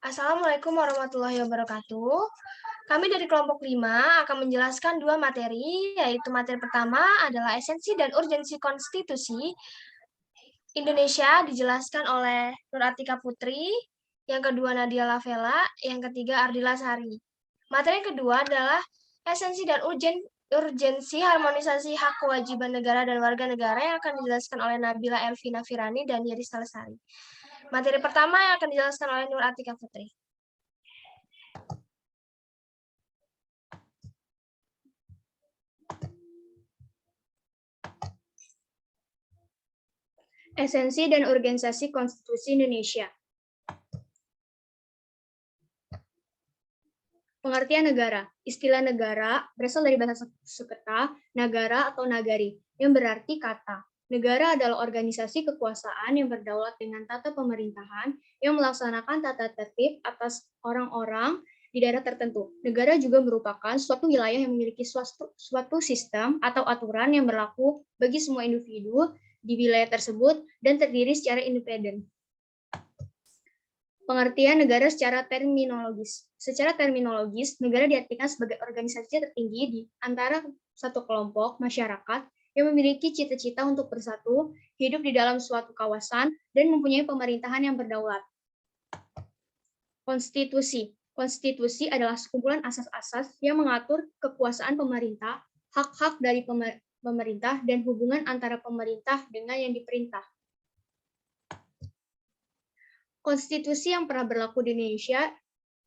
Assalamualaikum warahmatullahi wabarakatuh. Kami dari kelompok 5 akan menjelaskan dua materi, yaitu materi pertama adalah esensi dan urgensi konstitusi Indonesia dijelaskan oleh Nur Atika Putri, yang kedua Nadia Lavela, yang ketiga Ardila Sari. Materi kedua adalah esensi dan urgensi harmonisasi hak kewajiban negara dan warga negara yang akan dijelaskan oleh Nabila Elvina Firani dan Yeris Salesari. Materi pertama yang akan dijelaskan oleh Nur Atika Putri. Esensi dan urgensi konstitusi Indonesia. Pengertian negara. Istilah negara berasal dari bahasa Sanskerta, nagara atau nagari, yang berarti kata. Negara adalah organisasi kekuasaan yang berdaulat dengan tata pemerintahan yang melaksanakan tata tertib atas orang-orang di daerah tertentu. Negara juga merupakan suatu wilayah yang memiliki suatu sistem atau aturan yang berlaku bagi semua individu di wilayah tersebut dan terdiri secara independen. Pengertian negara secara terminologis. Secara terminologis, negara diartikan sebagai organisasi tertinggi di antara satu kelompok masyarakat yang memiliki cita-cita untuk bersatu, hidup di dalam suatu kawasan, dan mempunyai pemerintahan yang berdaulat. Konstitusi. Konstitusi adalah sekumpulan asas-asas yang mengatur kekuasaan pemerintah, hak-hak dari pemerintah, dan hubungan antara pemerintah dengan yang diperintah. Konstitusi yang pernah berlaku di Indonesia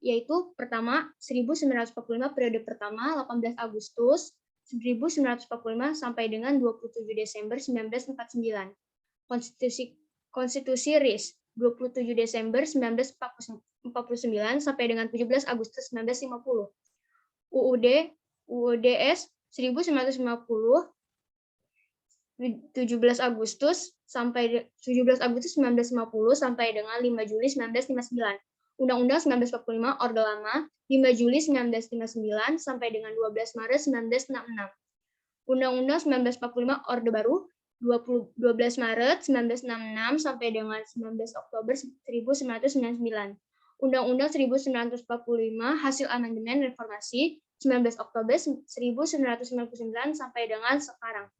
yaitu pertama 1945 periode pertama 18 Agustus 1945 sampai dengan 27 Desember 1949. Konstitusi RIS 27 Desember 1949 sampai dengan 17 Agustus 1950. UUDS 1950 17 Agustus 1950 sampai dengan 5 Juli 1959. Undang-Undang 1945 Orde Lama 5 Juli 1959 sampai dengan 12 Maret 1966. Undang-Undang 1945 Orde Baru 12 Maret 1966 sampai dengan 19 Oktober 1999. Undang-Undang 1945 hasil amandemen reformasi 19 Oktober 1999 sampai dengan sekarang.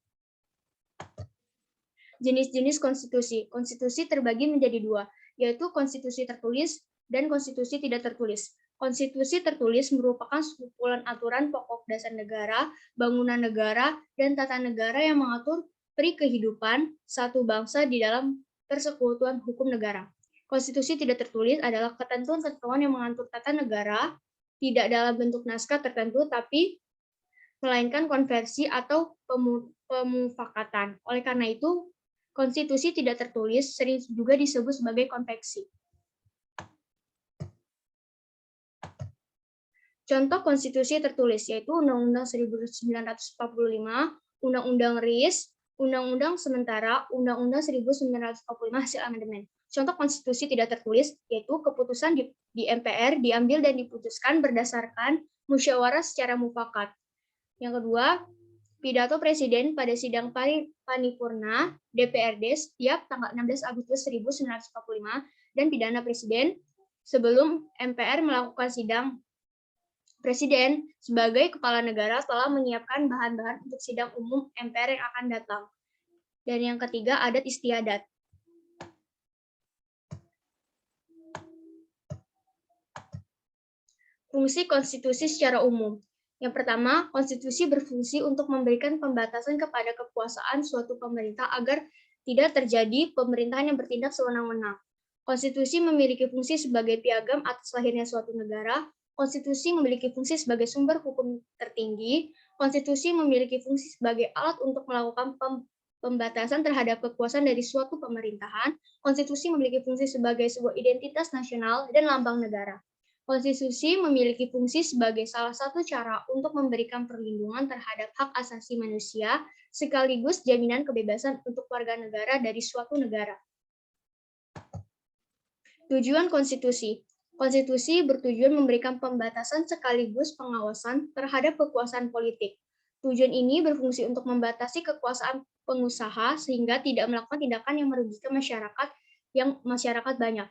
Jenis-jenis konstitusi. Konstitusi terbagi menjadi dua, yaitu konstitusi tertulis dan konstitusi tidak tertulis. Konstitusi tertulis merupakan sekumpulan aturan pokok dasar negara, bangunan negara, dan tata negara yang mengatur peri kehidupan satu bangsa di dalam persekutuan hukum negara. Konstitusi tidak tertulis adalah ketentuan-ketentuan yang mengatur tata negara, tidak dalam bentuk naskah tertentu, tapi melainkan konversi atau pemufakatan. Oleh karena itu, konstitusi tidak tertulis sering juga disebut sebagai konveksi. Contoh konstitusi tertulis yaitu Undang-Undang 1945, Undang-Undang RIS, Undang-Undang Sementara, Undang-Undang 1945 hasil amandemen. Contoh konstitusi tidak tertulis yaitu keputusan di MPR diambil dan diputuskan berdasarkan musyawarah secara mufakat. Yang kedua, pidato Presiden pada sidang paripurna DPRD setiap tanggal 16 Agustus 1945 dan pidana Presiden sebelum MPR melakukan sidang Presiden sebagai kepala negara telah menyiapkan bahan-bahan untuk sidang umum MPR yang akan datang. Dan yang ketiga, adat istiadat. Fungsi konstitusi secara umum. Yang pertama, konstitusi berfungsi untuk memberikan pembatasan kepada kekuasaan suatu pemerintah agar tidak terjadi pemerintahan yang bertindak sewenang-wenang. Konstitusi memiliki fungsi sebagai piagam atas lahirnya suatu negara. Konstitusi memiliki fungsi sebagai sumber hukum tertinggi. Konstitusi memiliki fungsi sebagai alat untuk melakukan pembatasan terhadap kekuasaan dari suatu pemerintahan. Konstitusi memiliki fungsi sebagai sebuah identitas nasional dan lambang negara. Konstitusi memiliki fungsi sebagai salah satu cara untuk memberikan perlindungan terhadap hak asasi manusia, sekaligus jaminan kebebasan untuk warga negara dari suatu negara. Tujuan konstitusi. Konstitusi bertujuan memberikan pembatasan sekaligus pengawasan terhadap kekuasaan politik. Tujuan ini berfungsi untuk membatasi kekuasaan pengusaha sehingga tidak melakukan tindakan yang merugikan masyarakat banyak.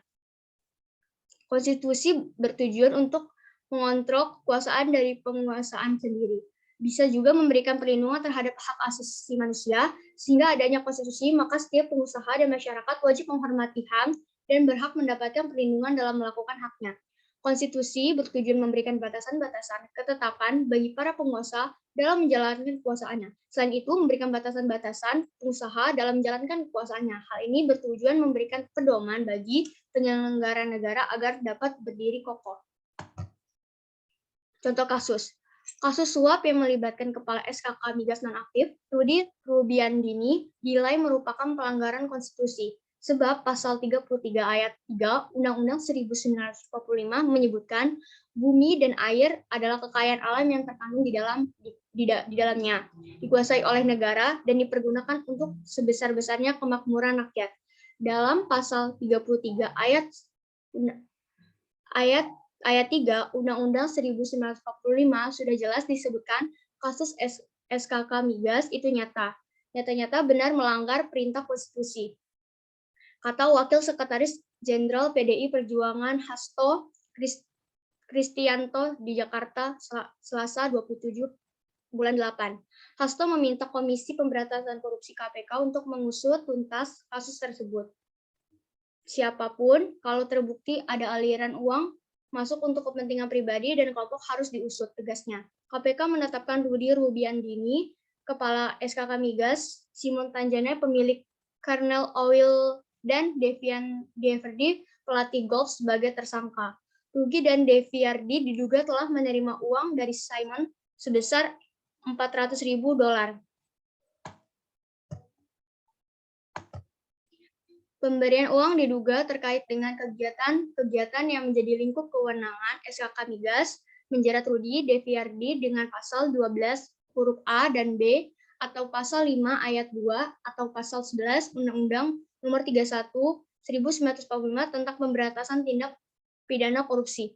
Konstitusi bertujuan untuk mengontrol kekuasaan dari penguasaan sendiri. Bisa juga memberikan perlindungan terhadap hak asasi manusia, sehingga adanya konstitusi, maka setiap pengusaha dan masyarakat wajib menghormati HAM dan berhak mendapatkan perlindungan dalam melakukan haknya. Konstitusi bertujuan memberikan batasan-batasan ketetapan bagi para penguasa dalam menjalankan kekuasaannya. Selain itu, memberikan batasan-batasan pengusaha dalam menjalankan kekuasaannya. Hal ini bertujuan memberikan pedoman bagi penyelenggara negara agar dapat berdiri kokoh. Contoh kasus. Kasus suap yang melibatkan Kepala SKK Migas nonaktif, Rudy Rubiandini, dinilai merupakan pelanggaran konstitusi. Sebab pasal 33 ayat 3 Undang-Undang 1945 menyebutkan bumi dan air adalah kekayaan alam yang terkandung di dalamnya, dikuasai oleh negara dan dipergunakan untuk sebesar-besarnya kemakmuran rakyat. Dalam pasal 33 ayat 3 Undang-Undang 1945 sudah jelas disebutkan kasus SKK Migas itu nyata benar melanggar perintah konstitusi. Kata Wakil Sekretaris Jenderal PDI Perjuangan Hasto Kristianto di Jakarta Selasa 27 bulan 8. Hasto meminta Komisi Pemberantasan Korupsi KPK untuk mengusut tuntas kasus tersebut. Siapapun, kalau terbukti ada aliran uang masuk untuk kepentingan pribadi dan kelompok harus diusut, tegasnya. KPK menetapkan Rudy Rubiandini, Kepala SKK Migas, Simon Tanjana, pemilik Kernel Oil, dan Devian Deverdi, pelatih golf sebagai tersangka. Rudy dan Deviardi diduga telah menerima uang dari Simon sebesar $400.000. Pemberian uang diduga terkait dengan kegiatan yang menjadi lingkup kewenangan SKK Migas, menjerat Rudy Deviardi dengan pasal 12 huruf A dan B atau pasal 5 ayat 2 atau pasal 11 Undang-Undang Nomor 31 1945 tentang pemberantasan tindak pidana korupsi.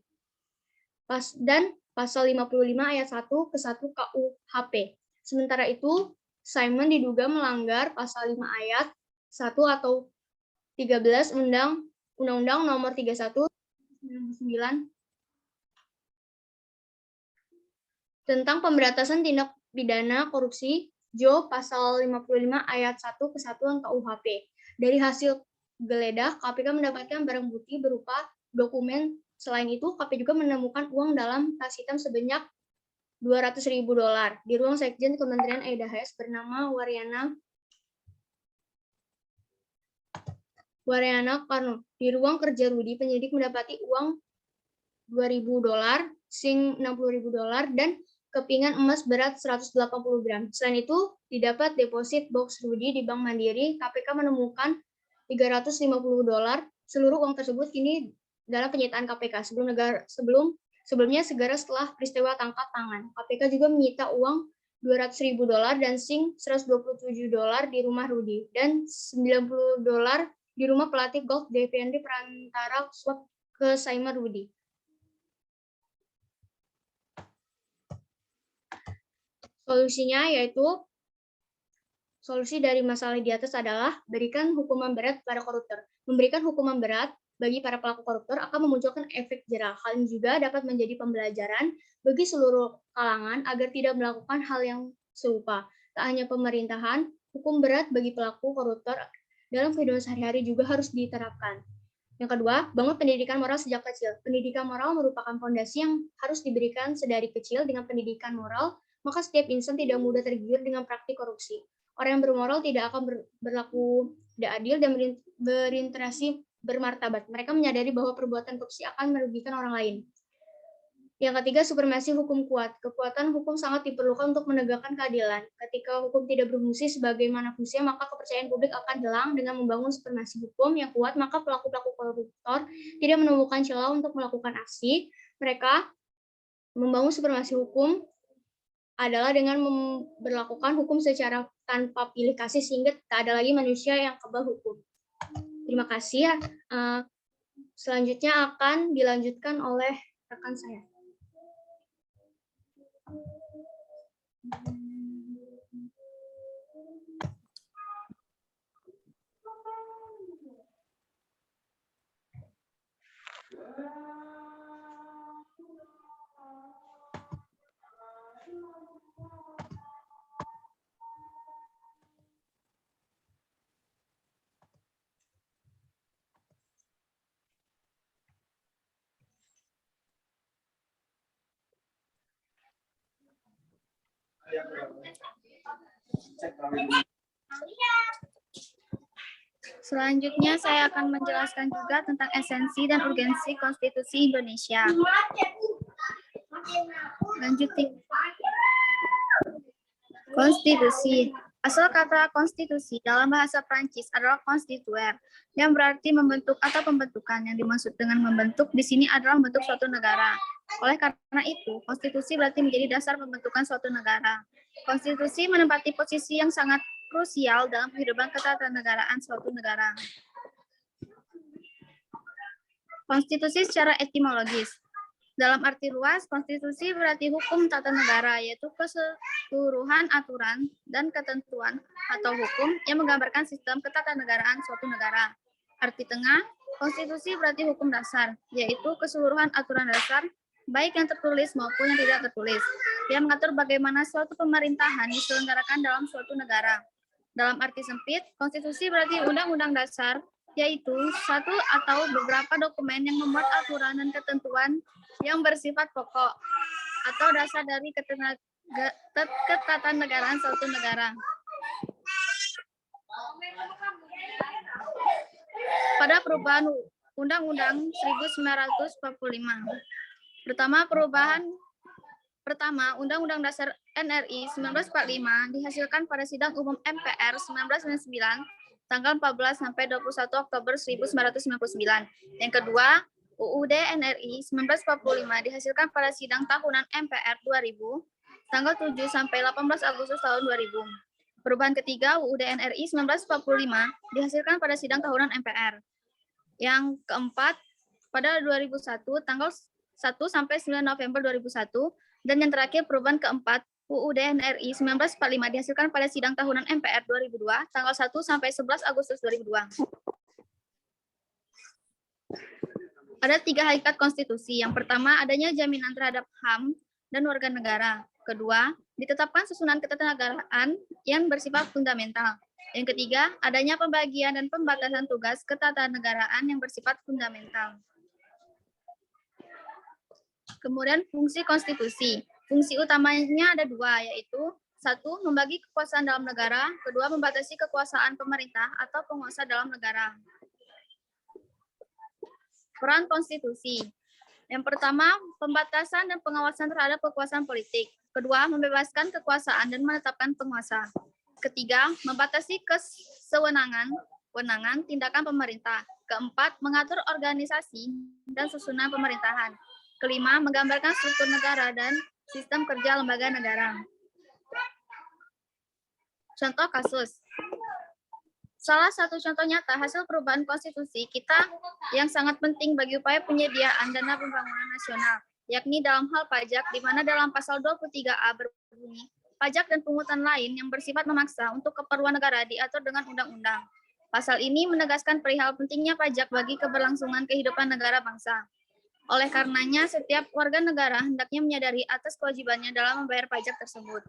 Dan pasal 55 ayat 1 ke 1 KUHP. Sementara itu, Simon diduga melanggar pasal 5 ayat 1 atau 13 Undang-Undang Nomor 31 1999 tentang pemberantasan tindak pidana korupsi Jo pasal 55 ayat 1 ke 1 KUHP. Dari hasil geledah, KPK mendapatkan barang bukti berupa dokumen. Selain itu, KPK juga menemukan uang dalam tas hitam sebanyak $200.000 di ruang Sekjen Kementerian EDHS bernama Wariana Karno. Di ruang kerja Rudy, penyidik mendapati uang $2.000, sing $60.000, dan kepingan emas berat 180 gram. Selain itu, didapat deposit box Rudy di Bank Mandiri. KPK menemukan $350. Seluruh uang tersebut kini dalam penyitaan KPK. Sebelumnya segera setelah peristiwa tangkap tangan, KPK juga menyita uang $200.000 dan sing $127 di rumah Rudy dan $90 di rumah pelatih golf Devian perantara suap ke Simon Rudy. Solusi dari masalah di atas adalah berikan hukuman berat pada koruptor. Memberikan hukuman berat bagi para pelaku koruptor akan memunculkan efek jerah. Hal ini juga dapat menjadi pembelajaran bagi seluruh kalangan agar tidak melakukan hal yang serupa. Tak hanya pemerintahan, hukum berat bagi pelaku koruptor dalam kehidupan sehari-hari juga harus diterapkan. Yang kedua, bangun pendidikan moral sejak kecil. Pendidikan moral merupakan fondasi yang harus diberikan sedari kecil. Dengan pendidikan moral, maka setiap insan tidak mudah tergiur dengan praktik korupsi. Orang yang bermoral tidak akan berlaku tidak adil dan berinteraksi bermartabat. Mereka menyadari bahwa perbuatan korupsi akan merugikan orang lain. Yang ketiga, supremasi hukum kuat. Kekuatan hukum sangat diperlukan untuk menegakkan keadilan. Ketika hukum tidak berfungsi sebagaimana fungsinya, maka kepercayaan publik akan hilang. Dengan membangun supremasi hukum yang kuat, maka pelaku-pelaku koruptor tidak menemukan celah untuk melakukan aksi. Mereka membangun supremasi hukum adalah dengan memberlakukan hukum secara tanpa pilih kasih sehingga tak ada lagi manusia yang kebal hukum. Terima kasih. Selanjutnya akan dilanjutkan oleh rekan saya. Selanjutnya saya akan menjelaskan juga tentang esensi dan urgensi Konstitusi Indonesia. Lanjutin. Konstitusi. Asal kata konstitusi dalam bahasa Prancis adalah constituer, yang berarti membentuk atau pembentukan. Yang dimaksud dengan membentuk di sini adalah membentuk suatu negara. Oleh karena itu, konstitusi berarti menjadi dasar pembentukan suatu negara. Konstitusi menempati posisi yang sangat krusial dalam kehidupan ketatanegaraan suatu negara. Konstitusi secara etimologis. Dalam arti luas, konstitusi berarti hukum tata negara, yaitu keseluruhan aturan dan ketentuan atau hukum yang menggambarkan sistem ketatanegaraan suatu negara. Arti tengah, konstitusi berarti hukum dasar, yaitu keseluruhan aturan dasar, baik yang tertulis maupun yang tidak tertulis, yang mengatur bagaimana suatu pemerintahan diselenggarakan dalam suatu negara. Dalam arti sempit, konstitusi berarti undang-undang dasar, yaitu satu atau beberapa dokumen yang membuat aturan dan ketentuan yang bersifat pokok atau dasar dari ketatanegaraan suatu negara. Pada perubahan Undang-Undang 1945. Pertama, Undang-Undang Dasar NRI 1945 dihasilkan pada Sidang Umum MPR 1999 tanggal 14 sampai 21 Oktober 1999. Yang kedua, UUD NRI 1945 dihasilkan pada Sidang Tahunan MPR 2000 tanggal 7 sampai 18 Agustus tahun 2000. Perubahan ketiga, UUD NRI 1945 dihasilkan pada Sidang Tahunan MPR. Yang keempat, pada 2001 tanggal 1 sampai 9 November 2001, dan yang terakhir perubahan keempat, UUD NRI 1945 dihasilkan pada Sidang Tahunan MPR 2002 tanggal 1 sampai 11 Agustus 2002. Ada 3 hakikat konstitusi. Yang pertama, adanya jaminan terhadap HAM dan warga negara. Kedua, ditetapkan susunan ketatanegaraan yang bersifat fundamental. Yang ketiga, adanya pembagian dan pembatasan tugas ketatanegaraan yang bersifat fundamental. Kemudian fungsi konstitusi. Fungsi utamanya ada 2, yaitu 1. Membagi kekuasaan dalam negara. 2. Membatasi kekuasaan pemerintah atau penguasa dalam negara. Peran konstitusi. Yang pertama, pembatasan dan pengawasan terhadap kekuasaan politik. Kedua, membebaskan kekuasaan dan menetapkan penguasa. Ketiga, membatasi kewenangan tindakan pemerintah. Keempat, mengatur organisasi dan susunan pemerintahan. Kelima, menggambarkan struktur negara dan sistem kerja lembaga negara. Contoh kasus. Salah satu contoh nyata hasil perubahan konstitusi kita yang sangat penting bagi upaya penyediaan dana pembangunan nasional, yakni dalam hal pajak, di mana dalam pasal 23A berbunyi, pajak dan pungutan lain yang bersifat memaksa untuk keperluan negara diatur dengan undang-undang. Pasal ini menegaskan perihal pentingnya pajak bagi keberlangsungan kehidupan negara bangsa. Oleh karenanya, setiap warga negara hendaknya menyadari atas kewajibannya dalam membayar pajak tersebut.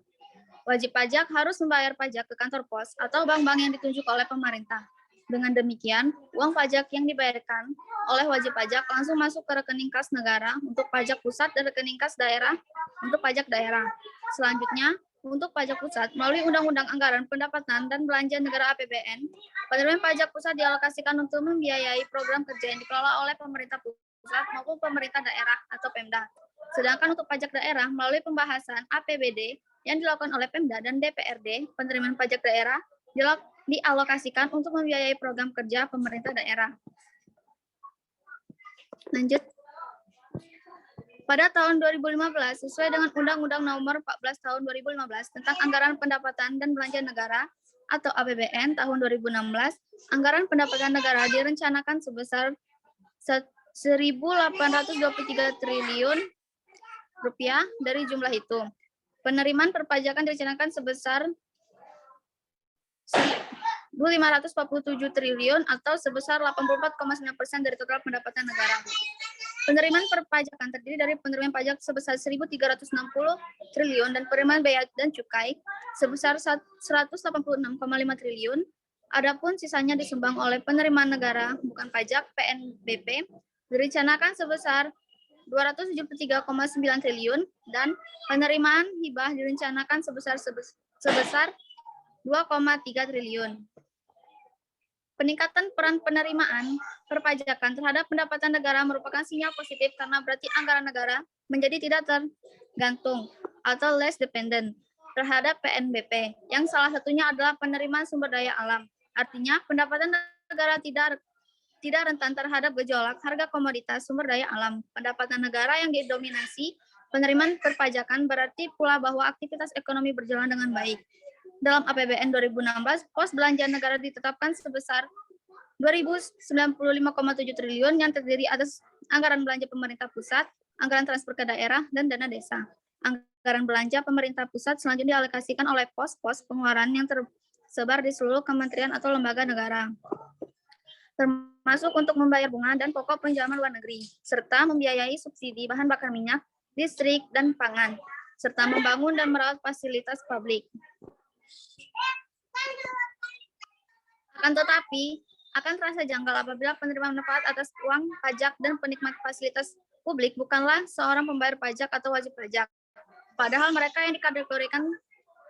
Wajib pajak harus membayar pajak ke kantor pos atau bank-bank yang ditunjuk oleh pemerintah. Dengan demikian, uang pajak yang dibayarkan oleh wajib pajak langsung masuk ke rekening kas negara untuk pajak pusat dan rekening kas daerah untuk pajak daerah. Selanjutnya, untuk pajak pusat, melalui Undang-Undang Anggaran Pendapatan dan Belanja Negara APBN, penerimaan pajak pusat dialokasikan untuk membiayai program kerja yang dikelola oleh pemerintah pusat maupun pemerintah daerah atau Pemda. Sedangkan untuk pajak daerah, melalui pembahasan APBD yang dilakukan oleh Pemda dan DPRD, penerimaan pajak daerah dialokasikan untuk membiayai program kerja pemerintah daerah. Lanjut. Pada tahun 2015, sesuai dengan Undang-Undang Nomor 14 Tahun 2015 tentang Anggaran Pendapatan dan Belanja Negara atau APBN tahun 2016, anggaran pendapatan negara direncanakan sebesar 1.823 triliun rupiah. Dari jumlah itu, penerimaan perpajakan direncanakan sebesar 1.547 triliun atau sebesar 84,9% dari total pendapatan negara. Penerimaan perpajakan terdiri dari penerimaan pajak sebesar 1.360 triliun dan penerimaan bea dan cukai sebesar 186,5 triliun. Adapun sisanya disumbang oleh penerimaan negara bukan pajak (PNBP) direncanakan sebesar 273,9 triliun dan penerimaan hibah direncanakan sebesar 2,3 triliun. Peningkatan peran penerimaan perpajakan terhadap pendapatan negara merupakan sinyal positif karena berarti anggaran negara menjadi tidak tergantung atau less dependent terhadap PNBP, yang salah satunya adalah penerimaan sumber daya alam. Artinya, pendapatan negara tidak rentan terhadap gejolak harga komoditas sumber daya alam. Pendapatan negara yang didominasi penerimaan perpajakan berarti pula bahwa aktivitas ekonomi berjalan dengan baik. Dalam APBN 2016, pos belanja negara ditetapkan sebesar 2.095,7 triliun yang terdiri atas anggaran belanja pemerintah pusat, anggaran transfer ke daerah, dan dana desa. Anggaran belanja pemerintah pusat selanjutnya dialokasikan oleh pos-pos pengeluaran yang tersebar di seluruh kementerian atau lembaga negara, termasuk untuk membayar bunga dan pokok pinjaman luar negeri, serta membiayai subsidi bahan bakar minyak, listrik, dan pangan, serta membangun dan merawat fasilitas publik. Akan tetapi, akan terasa janggal apabila penerima manfaat atas uang pajak dan penikmat fasilitas publik bukanlah seorang pembayar pajak atau wajib pajak. Padahal mereka yang dikategorikan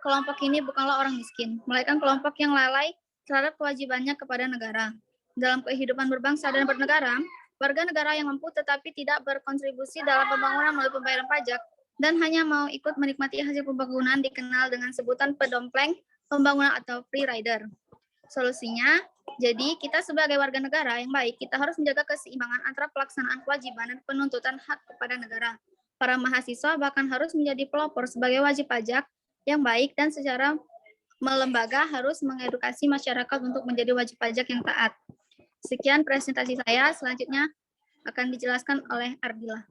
kelompok ini bukanlah orang miskin, melainkan kelompok yang lalai terhadap kewajibannya kepada negara. Dalam kehidupan berbangsa dan bernegara, warga negara yang mampu tetapi tidak berkontribusi dalam pembangunan melalui pembayaran pajak dan hanya mau ikut menikmati hasil pembangunan dikenal dengan sebutan pedompleng pembangunan atau free rider. Solusinya, jadi kita sebagai warga negara yang baik, kita harus menjaga keseimbangan antara pelaksanaan kewajiban dan penuntutan hak kepada negara. Para mahasiswa bahkan harus menjadi pelopor sebagai wajib pajak yang baik dan secara melembaga harus mengedukasi masyarakat untuk menjadi wajib pajak yang taat. Sekian presentasi saya, selanjutnya akan dijelaskan oleh Ardila.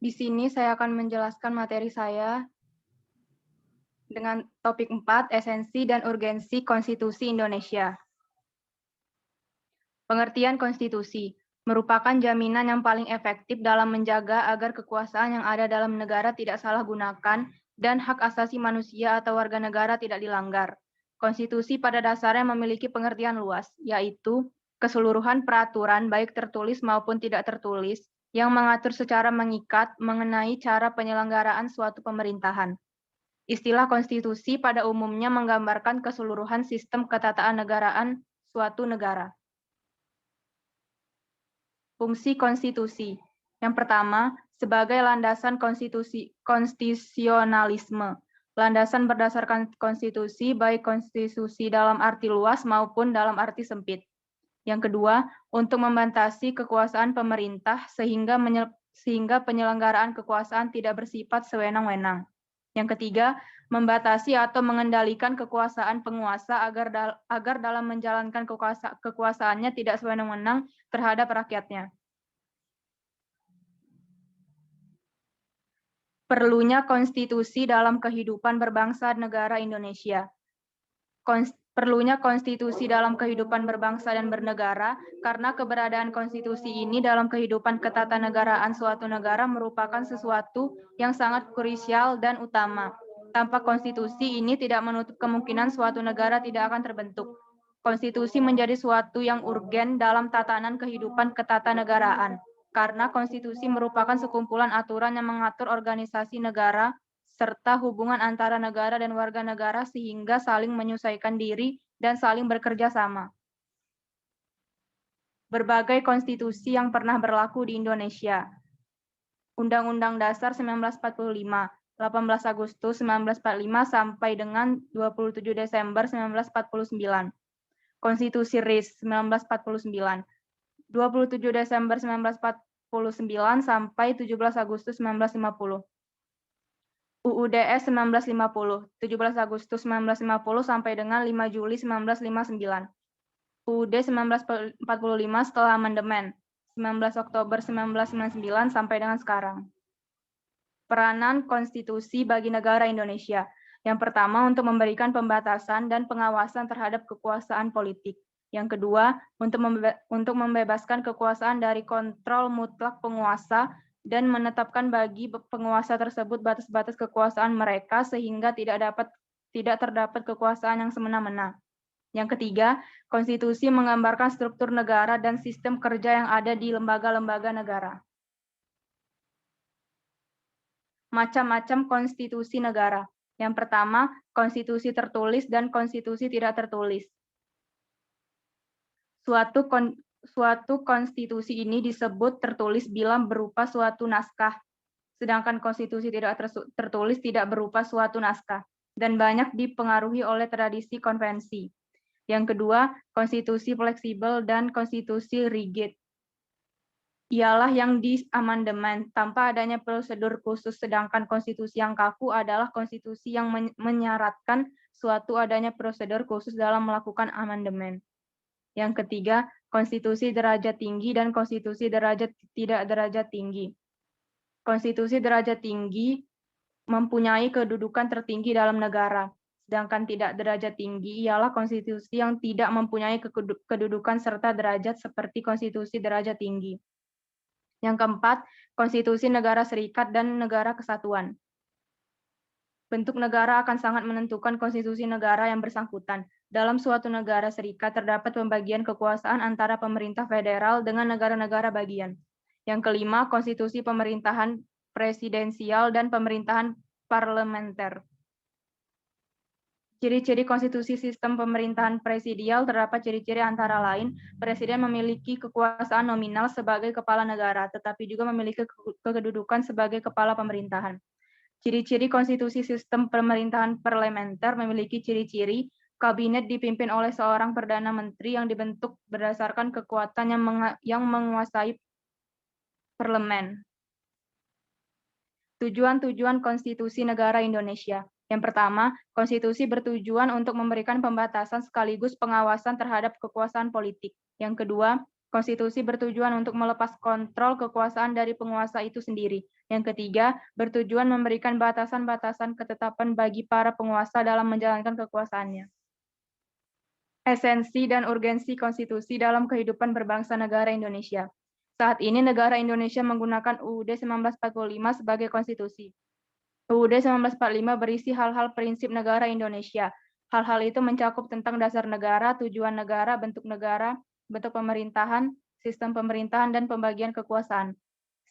Di sini saya akan menjelaskan materi saya dengan topik 4, esensi dan urgensi Konstitusi Indonesia. Pengertian konstitusi merupakan jaminan yang paling efektif dalam menjaga agar kekuasaan yang ada dalam negara tidak salah gunakan dan hak asasi manusia atau warga negara tidak dilanggar. Konstitusi pada dasarnya memiliki pengertian luas, yaitu keseluruhan peraturan baik tertulis maupun tidak tertulis yang mengatur secara mengikat mengenai cara penyelenggaraan suatu pemerintahan. Istilah konstitusi pada umumnya menggambarkan keseluruhan sistem ketatanegaraan suatu negara. Fungsi konstitusi. Yang pertama, sebagai landasan konstitusionalisme. Landasan berdasarkan konstitusi, baik konstitusi dalam arti luas maupun dalam arti sempit. Yang kedua, untuk membatasi kekuasaan pemerintah sehingga penyelenggaraan kekuasaan tidak bersifat sewenang-wenang. Yang ketiga, membatasi atau mengendalikan kekuasaan penguasa agar dalam menjalankan kekuasaannya tidak sewenang-wenang terhadap rakyatnya. Perlunya konstitusi dalam kehidupan berbangsa negara Indonesia. Perlunya konstitusi dalam kehidupan berbangsa dan bernegara karena keberadaan konstitusi ini dalam kehidupan ketatanegaraan suatu negara merupakan sesuatu yang sangat krusial dan utama. Tanpa konstitusi ini tidak menutup kemungkinan suatu negara tidak akan terbentuk. Konstitusi menjadi suatu yang urgen dalam tatanan kehidupan ketatanegaraan karena konstitusi merupakan sekumpulan aturan yang mengatur organisasi negara serta hubungan antara negara dan warga negara sehingga saling menyesuaikan diri dan saling bekerja sama. Berbagai konstitusi yang pernah berlaku di Indonesia. Undang-Undang Dasar 1945, 18 Agustus 1945 sampai dengan 27 Desember 1949. Konstitusi RIS 1949, 27 Desember 1949 sampai 17 Agustus 1950. UUDS 1950, 17 Agustus 1950 sampai dengan 5 Juli 1959. UUD 1945 setelah amandemen, 19 Oktober 1999 sampai dengan sekarang. Peranan konstitusi bagi negara Indonesia. Yang pertama, untuk memberikan pembatasan dan pengawasan terhadap kekuasaan politik. Yang kedua, untuk membebaskan kekuasaan dari kontrol mutlak penguasa dan menetapkan bagi penguasa tersebut batas-batas kekuasaan mereka sehingga tidak terdapat kekuasaan yang semena-mena. Yang ketiga, konstitusi menggambarkan struktur negara dan sistem kerja yang ada di lembaga-lembaga negara. Macam-macam konstitusi negara. Yang pertama, konstitusi tertulis dan konstitusi tidak tertulis. Suatu konstitusi ini disebut tertulis bila berupa suatu naskah, sedangkan konstitusi tidak tertulis tidak berupa suatu naskah, dan banyak dipengaruhi oleh tradisi konvensi. Yang kedua, konstitusi fleksibel dan konstitusi rigid. Ialah yang di amandemen tanpa adanya prosedur khusus, sedangkan konstitusi yang kaku adalah konstitusi yang menyaratkan suatu adanya prosedur khusus dalam melakukan amandemen. Yang ketiga, konstitusi derajat tinggi dan konstitusi tidak derajat tinggi. Konstitusi derajat tinggi mempunyai kedudukan tertinggi dalam negara, sedangkan tidak derajat tinggi ialah konstitusi yang tidak mempunyai kedudukan serta derajat seperti konstitusi derajat tinggi. Yang keempat, konstitusi negara serikat dan negara kesatuan. Bentuk negara akan sangat menentukan konstitusi negara yang bersangkutan. Dalam suatu negara serikat terdapat pembagian kekuasaan antara pemerintah federal dengan negara-negara bagian. Yang kelima, konstitusi pemerintahan presidensial dan pemerintahan parlementer. Ciri-ciri konstitusi sistem pemerintahan presidial terdapat ciri-ciri antara lain, presiden memiliki kekuasaan nominal sebagai kepala negara, tetapi juga memiliki kedudukan sebagai kepala pemerintahan. Ciri-ciri konstitusi sistem pemerintahan parlementer memiliki ciri-ciri kabinet dipimpin oleh seorang perdana menteri yang dibentuk berdasarkan kekuatan yang menguasai parlemen. Tujuan-tujuan konstitusi negara Indonesia. Yang pertama, konstitusi bertujuan untuk memberikan pembatasan sekaligus pengawasan terhadap kekuasaan politik. Yang kedua, konstitusi bertujuan untuk melepas kontrol kekuasaan dari penguasa itu sendiri. Yang ketiga, bertujuan memberikan batasan-batasan ketetapan bagi para penguasa dalam menjalankan kekuasaannya. Esensi dan urgensi konstitusi dalam kehidupan berbangsa negara Indonesia. Saat ini negara Indonesia menggunakan UUD 1945 sebagai konstitusi. UUD 1945 berisi hal-hal prinsip negara Indonesia. Hal-hal itu mencakup tentang dasar negara, tujuan negara, bentuk pemerintahan, sistem pemerintahan, dan pembagian kekuasaan.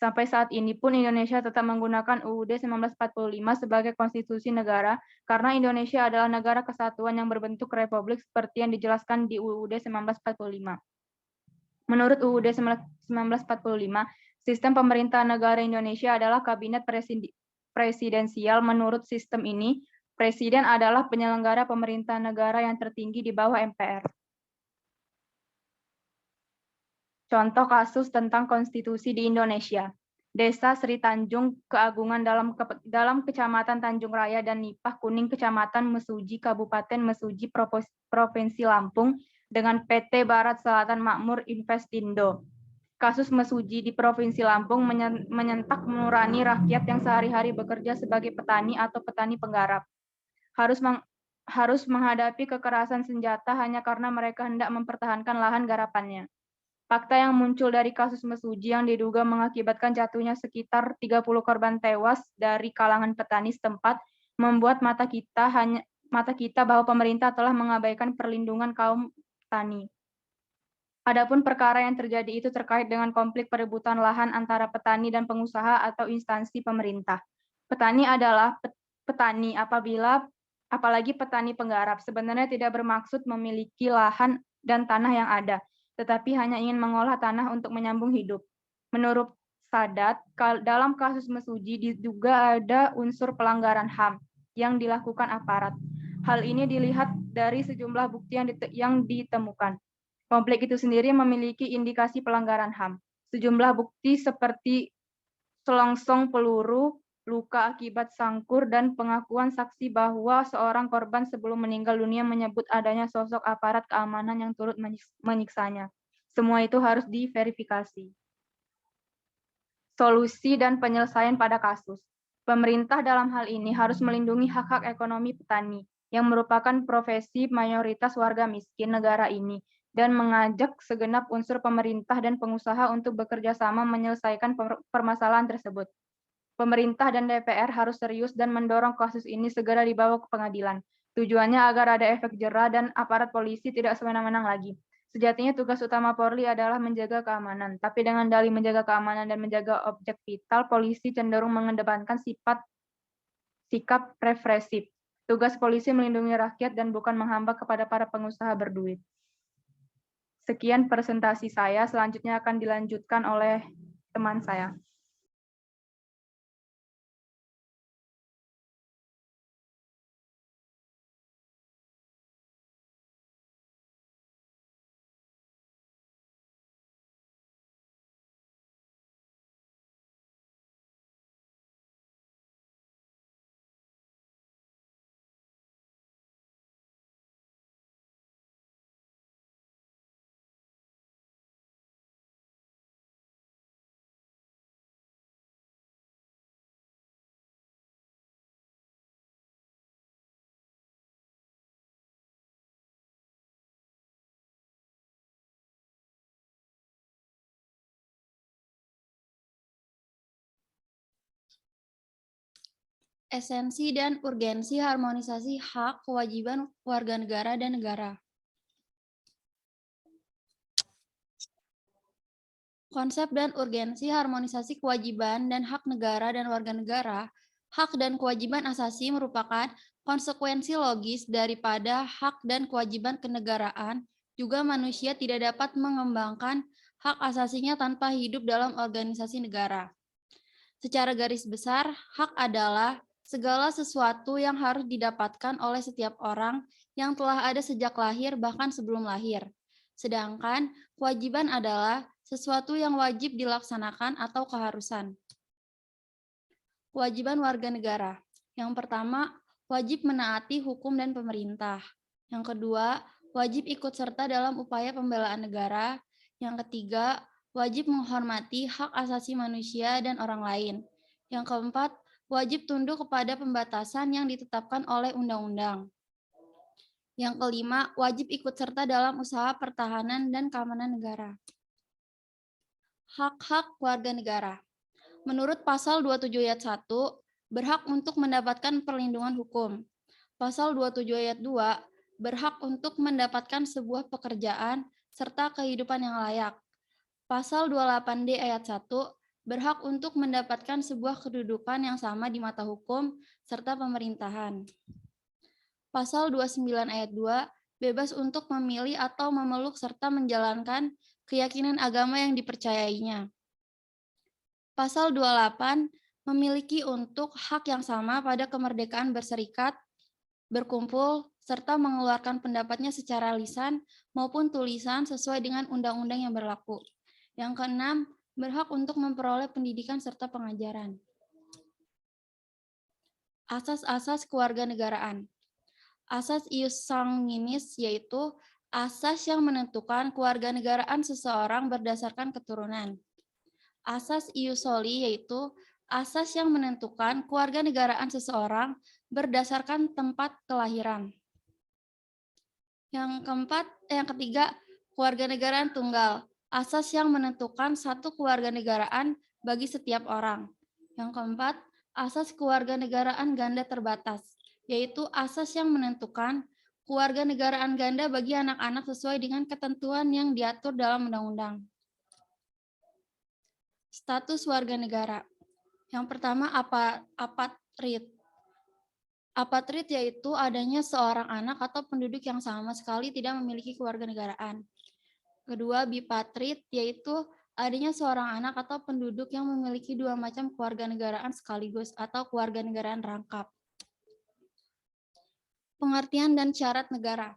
Sampai saat ini pun Indonesia tetap menggunakan UUD 1945 sebagai konstitusi negara karena Indonesia adalah negara kesatuan yang berbentuk republik seperti yang dijelaskan di UUD 1945. Menurut UUD 1945, sistem pemerintahan negara Indonesia adalah kabinet presidensial. Menurut sistem ini, presiden adalah penyelenggara pemerintahan negara yang tertinggi di bawah MPR. Contoh kasus tentang konstitusi di Indonesia. Desa Sri Tanjung Keagungan dalam Kecamatan Tanjung Raya dan Nipah Kuning Kecamatan Mesuji Kabupaten Mesuji Provinsi Lampung dengan PT Barat Selatan Makmur Investindo. Kasus Mesuji di Provinsi Lampung menyentak nurani rakyat yang sehari-hari bekerja sebagai petani atau petani penggarap. Harus menghadapi kekerasan senjata hanya karena mereka hendak mempertahankan lahan garapannya. Fakta yang muncul dari kasus Mesuji yang diduga mengakibatkan jatuhnya sekitar 30 korban tewas dari kalangan petani setempat membuat mata kita bahwa pemerintah telah mengabaikan perlindungan kaum petani. Adapun perkara yang terjadi itu terkait dengan konflik perebutan lahan antara petani dan pengusaha atau instansi pemerintah. Petani adalah petani apalagi petani penggarap sebenarnya tidak bermaksud memiliki lahan dan tanah yang ada, tetapi hanya ingin mengolah tanah untuk menyambung hidup. Menurut Sadat, dalam kasus Mesuji diduga ada unsur pelanggaran HAM yang dilakukan aparat. Hal ini dilihat dari sejumlah bukti yang ditemukan. Konflik itu sendiri memiliki indikasi pelanggaran HAM. Sejumlah bukti seperti selongsong peluru, luka akibat sangkur, dan pengakuan saksi bahwa seorang korban sebelum meninggal dunia menyebut adanya sosok aparat keamanan yang turut menyiksanya. Semua itu harus diverifikasi. Solusi dan penyelesaian pada kasus. Pemerintah dalam hal ini harus melindungi hak-hak ekonomi petani yang merupakan profesi mayoritas warga miskin negara ini dan mengajak segenap unsur pemerintah dan pengusaha untuk bekerja sama menyelesaikan permasalahan tersebut. Pemerintah dan DPR harus serius dan mendorong kasus ini segera dibawa ke pengadilan. Tujuannya agar ada efek jera dan aparat polisi tidak sewenang-wenang lagi. Sejatinya tugas utama Polri adalah menjaga keamanan, tapi dengan dalih menjaga keamanan dan menjaga objek vital, polisi cenderung mengedepankan sikap represif. Tugas polisi melindungi rakyat dan bukan menghambat kepada para pengusaha berduit. Sekian presentasi saya, selanjutnya akan dilanjutkan oleh teman saya. Esensi dan urgensi harmonisasi hak kewajiban warga negara dan negara. Konsep dan urgensi harmonisasi kewajiban dan hak negara dan warga negara, hak dan kewajiban asasi merupakan konsekuensi logis daripada hak dan kewajiban kenegaraan, juga manusia tidak dapat mengembangkan hak asasinya tanpa hidup dalam organisasi negara. Secara garis besar, hak adalah segala sesuatu yang harus didapatkan oleh setiap orang yang telah ada sejak lahir bahkan sebelum lahir. Sedangkan kewajiban adalah sesuatu yang wajib dilaksanakan atau keharusan. Kewajiban warga negara. Yang pertama, wajib menaati hukum dan pemerintah. Yang kedua, wajib ikut serta dalam upaya pembelaan negara. Yang ketiga, wajib menghormati hak asasi manusia dan orang lain. Yang keempat, wajib tunduk kepada pembatasan yang ditetapkan oleh undang-undang. Yang kelima, wajib ikut serta dalam usaha pertahanan dan keamanan negara. Hak-hak warga negara. Menurut pasal 27 ayat 1, berhak untuk mendapatkan perlindungan hukum. Pasal 27 ayat 2, berhak untuk mendapatkan sebuah pekerjaan serta kehidupan yang layak. Pasal 28D ayat 1, berhak untuk mendapatkan sebuah kedudukan yang sama di mata hukum serta pemerintahan. Pasal 29 ayat 2, bebas untuk memilih atau memeluk serta menjalankan keyakinan agama yang dipercayainya. Pasal 28 memiliki untuk hak yang sama pada kemerdekaan berserikat, berkumpul, serta mengeluarkan pendapatnya secara lisan maupun tulisan sesuai dengan undang-undang yang berlaku. Yang keenam, berhak untuk memperoleh pendidikan serta pengajaran. Asas-asas kewarganegaraan. Asas ius sanguinis yaitu asas yang menentukan kewarganegaraan seseorang berdasarkan keturunan. Asas ius soli yaitu asas yang menentukan kewarganegaraan seseorang berdasarkan tempat kelahiran. Yang ketiga, kewarganegaraan tunggal, asas yang menentukan satu kewarganegaraan bagi setiap orang. Yang keempat, asas kewarganegaraan ganda terbatas, yaitu asas yang menentukan kewarganegaraan ganda bagi anak-anak sesuai dengan ketentuan yang diatur dalam undang-undang. Status warga negara. Yang pertama, apatrid. Apatrid yaitu adanya seorang anak atau penduduk yang sama sekali tidak memiliki kewarganegaraan. Kedua, bipatrid yaitu adanya seorang anak atau penduduk yang memiliki dua macam kewarganegaraan sekaligus atau kewarganegaraan rangkap. Pengertian dan syarat negara.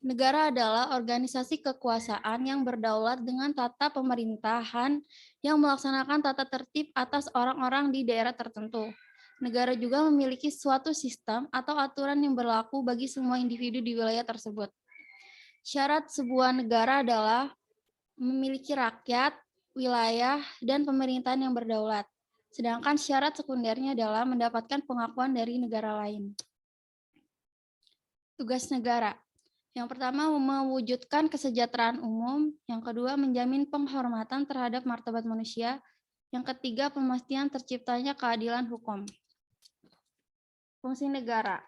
Negara adalah organisasi kekuasaan yang berdaulat dengan tata pemerintahan yang melaksanakan tata tertib atas orang-orang di daerah tertentu. Negara juga memiliki suatu sistem atau aturan yang berlaku bagi semua individu di wilayah tersebut. Syarat sebuah negara adalah memiliki rakyat, wilayah, dan pemerintahan yang berdaulat. Sedangkan syarat sekundernya adalah mendapatkan pengakuan dari negara lain. Tugas negara. Yang pertama, mewujudkan kesejahteraan umum. Yang kedua, menjamin penghormatan terhadap martabat manusia. Yang ketiga, pemastian terciptanya keadilan hukum. Fungsi negara.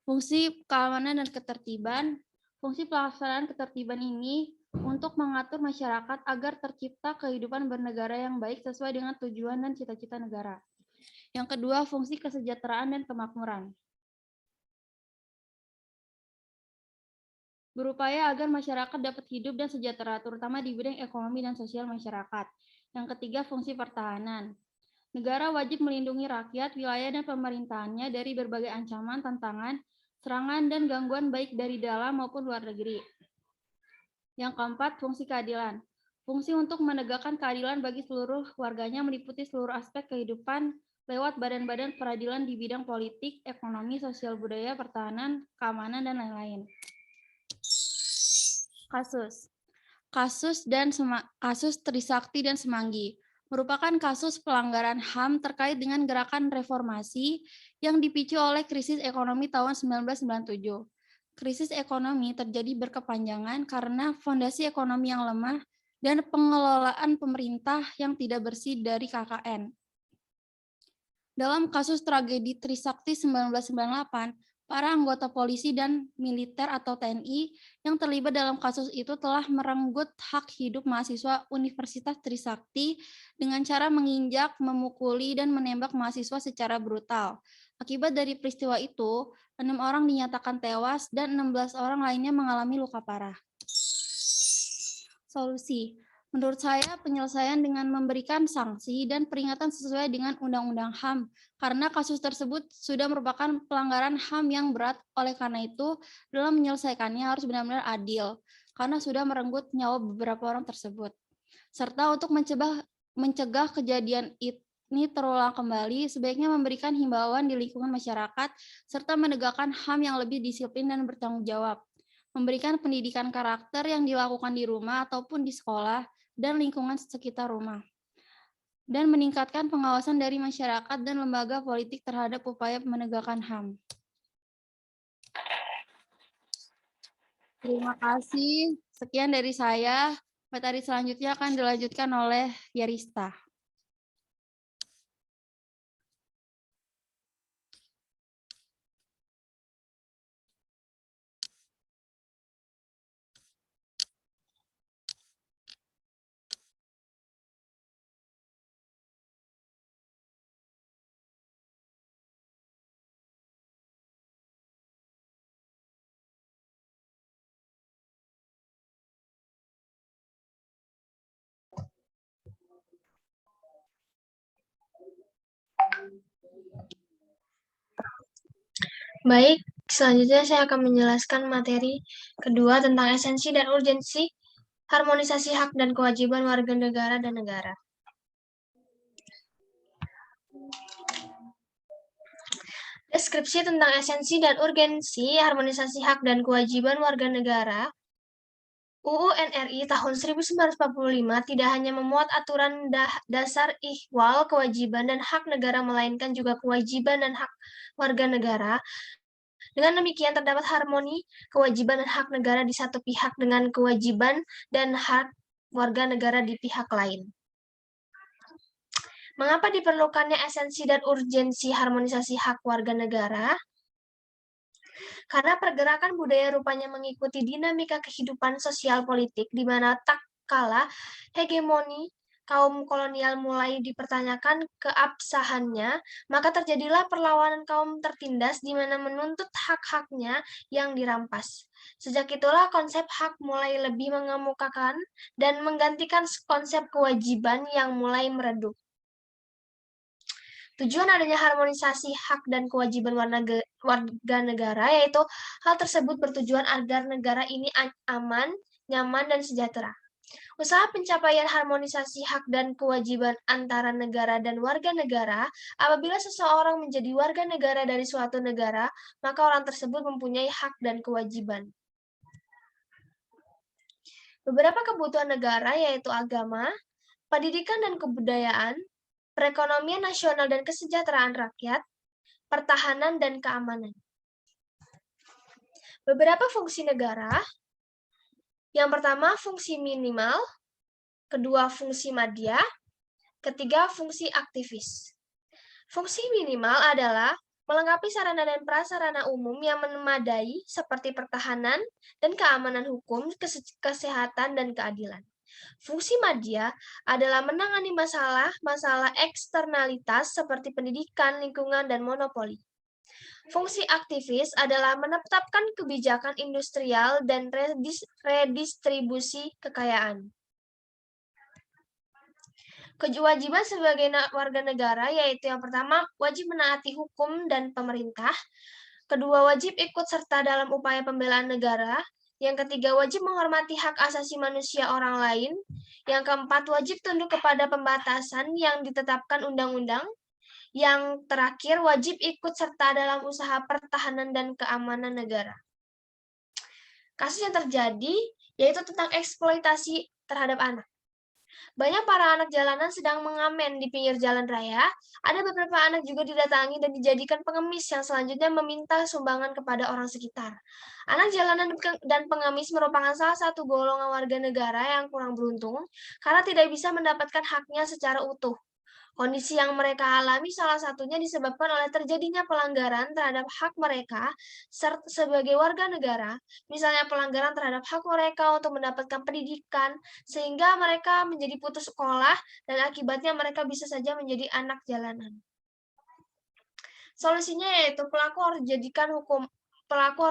Fungsi keamanan dan ketertiban. Fungsi pelaksanaan ketertiban ini untuk mengatur masyarakat agar tercipta kehidupan bernegara yang baik sesuai dengan tujuan dan cita-cita negara. Yang kedua, fungsi kesejahteraan dan kemakmuran. Berupaya agar masyarakat dapat hidup dan sejahtera, terutama di bidang ekonomi dan sosial masyarakat. Yang ketiga, fungsi pertahanan. Negara wajib melindungi rakyat, wilayah, dan pemerintahannya dari berbagai ancaman, tantangan, serangan, dan gangguan baik dari dalam maupun luar negeri. Yang keempat, fungsi keadilan. Fungsi untuk menegakkan keadilan bagi seluruh warganya meliputi seluruh aspek kehidupan lewat badan-badan peradilan di bidang politik, ekonomi, sosial budaya, pertahanan, keamanan, dan lain-lain. Kasus Trisakti dan Semanggi merupakan kasus pelanggaran HAM terkait dengan gerakan reformasi yang dipicu oleh krisis ekonomi tahun 1997. Krisis ekonomi terjadi berkepanjangan karena fondasi ekonomi yang lemah dan pengelolaan pemerintah yang tidak bersih dari KKN. Dalam kasus tragedi Trisakti 1998, para anggota polisi dan militer atau TNI yang terlibat dalam kasus itu telah merenggut hak hidup mahasiswa Universitas Trisakti dengan cara menginjak, memukuli, dan menembak mahasiswa secara brutal. Akibat dari peristiwa itu, 6 orang dinyatakan tewas dan 16 orang lainnya mengalami luka parah. Solusi. Menurut saya, penyelesaian dengan memberikan sanksi dan peringatan sesuai dengan Undang-Undang HAM, karena kasus tersebut sudah merupakan pelanggaran HAM yang berat. Oleh karena itu, dalam menyelesaikannya harus benar-benar adil, karena sudah merenggut nyawa beberapa orang tersebut. Serta untuk mencegah kejadian ini terulang kembali, sebaiknya memberikan himbauan di lingkungan masyarakat, serta menegakkan HAM yang lebih disiplin dan bertanggung jawab. Memberikan pendidikan karakter yang dilakukan di rumah ataupun di sekolah dan lingkungan sekitar rumah. Dan meningkatkan pengawasan dari masyarakat dan lembaga politik terhadap upaya menegakkan HAM. Terima kasih. Sekian dari saya. Materi selanjutnya akan dilanjutkan oleh Yarista. Baik, selanjutnya saya akan menjelaskan materi kedua tentang esensi dan urgensi harmonisasi hak dan kewajiban warga negara dan negara. Deskripsi tentang esensi dan urgensi harmonisasi hak dan kewajiban warga negara. UU NRI tahun 1945 tidak hanya memuat aturan dasar ihwal kewajiban dan hak negara, melainkan juga kewajiban dan hak warga negara. Dengan demikian terdapat harmoni kewajiban dan hak negara di satu pihak dengan kewajiban dan hak warga negara di pihak lain. Mengapa diperlukannya esensi dan urgensi harmonisasi hak warga negara? Karena pergerakan budaya rupanya mengikuti dinamika kehidupan sosial politik, di mana tak kala hegemoni kaum kolonial mulai dipertanyakan keabsahannya, maka terjadilah perlawanan kaum tertindas di mana menuntut hak-haknya yang dirampas. Sejak itulah konsep hak mulai lebih mengemukakan dan menggantikan konsep kewajiban yang mulai meredup. Tujuan adanya harmonisasi hak dan kewajiban warga negara, yaitu hal tersebut bertujuan agar negara ini aman, nyaman, dan sejahtera. Usaha pencapaian harmonisasi hak dan kewajiban antara negara dan warga negara, apabila seseorang menjadi warga negara dari suatu negara, maka orang tersebut mempunyai hak dan kewajiban. Beberapa kebutuhan negara yaitu agama, pendidikan dan kebudayaan, perekonomian nasional dan kesejahteraan rakyat, pertahanan dan keamanan. Beberapa fungsi negara. Yang pertama, fungsi minimal. Kedua, fungsi madya. Ketiga, fungsi aktivis. Fungsi minimal adalah melengkapi sarana dan prasarana umum yang memadai seperti pertahanan dan keamanan hukum, kesehatan, dan keadilan. Fungsi madya adalah menangani masalah eksternalitas seperti pendidikan, lingkungan, dan monopoli. Fungsi aktivis adalah menetapkan kebijakan industrial dan redistribusi kekayaan. Kewajiban sebagai warga negara yaitu yang pertama, wajib menaati hukum dan pemerintah. Kedua, wajib ikut serta dalam upaya pembelaan negara. Yang ketiga, wajib menghormati hak asasi manusia orang lain. Yang keempat, wajib tunduk kepada pembatasan yang ditetapkan undang-undang. Yang terakhir, wajib ikut serta dalam usaha pertahanan dan keamanan negara. Kasus yang terjadi yaitu tentang eksploitasi terhadap anak. Banyak para anak jalanan sedang mengamen di pinggir jalan raya. Ada beberapa anak juga didatangi dan dijadikan pengemis yang selanjutnya meminta sumbangan kepada orang sekitar. Anak jalanan dan pengemis merupakan salah satu golongan warga negara yang kurang beruntung karena tidak bisa mendapatkan haknya secara utuh. Kondisi yang mereka alami salah satunya disebabkan oleh terjadinya pelanggaran terhadap hak mereka sebagai warga negara, misalnya pelanggaran terhadap hak mereka untuk mendapatkan pendidikan, sehingga mereka menjadi putus sekolah dan akibatnya mereka bisa saja menjadi anak jalanan. Solusinya yaitu pelaku harus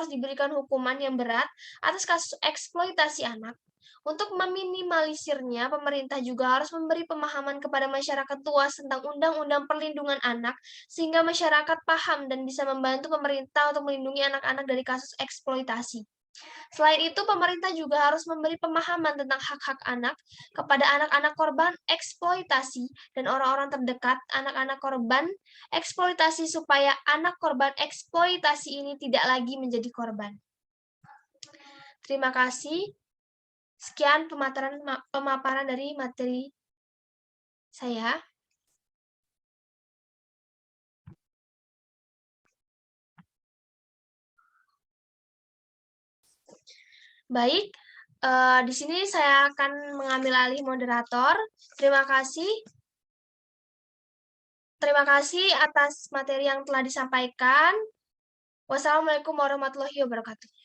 diberikan hukuman yang berat atas kasus eksploitasi anak. Untuk meminimalisirnya, pemerintah juga harus memberi pemahaman kepada masyarakat luas tentang Undang-Undang Perlindungan Anak, sehingga masyarakat paham dan bisa membantu pemerintah untuk melindungi anak-anak dari kasus eksploitasi. Selain itu, pemerintah juga harus memberi pemahaman tentang hak-hak anak kepada anak-anak korban eksploitasi dan orang-orang terdekat anak-anak korban eksploitasi supaya anak korban eksploitasi ini tidak lagi menjadi korban. Terima kasih. Sekian pemaparan dari materi saya. Baik, di sini saya akan mengambil alih moderator. Terima kasih. Terima kasih atas materi yang telah disampaikan. Wassalamualaikum warahmatullahi wabarakatuh.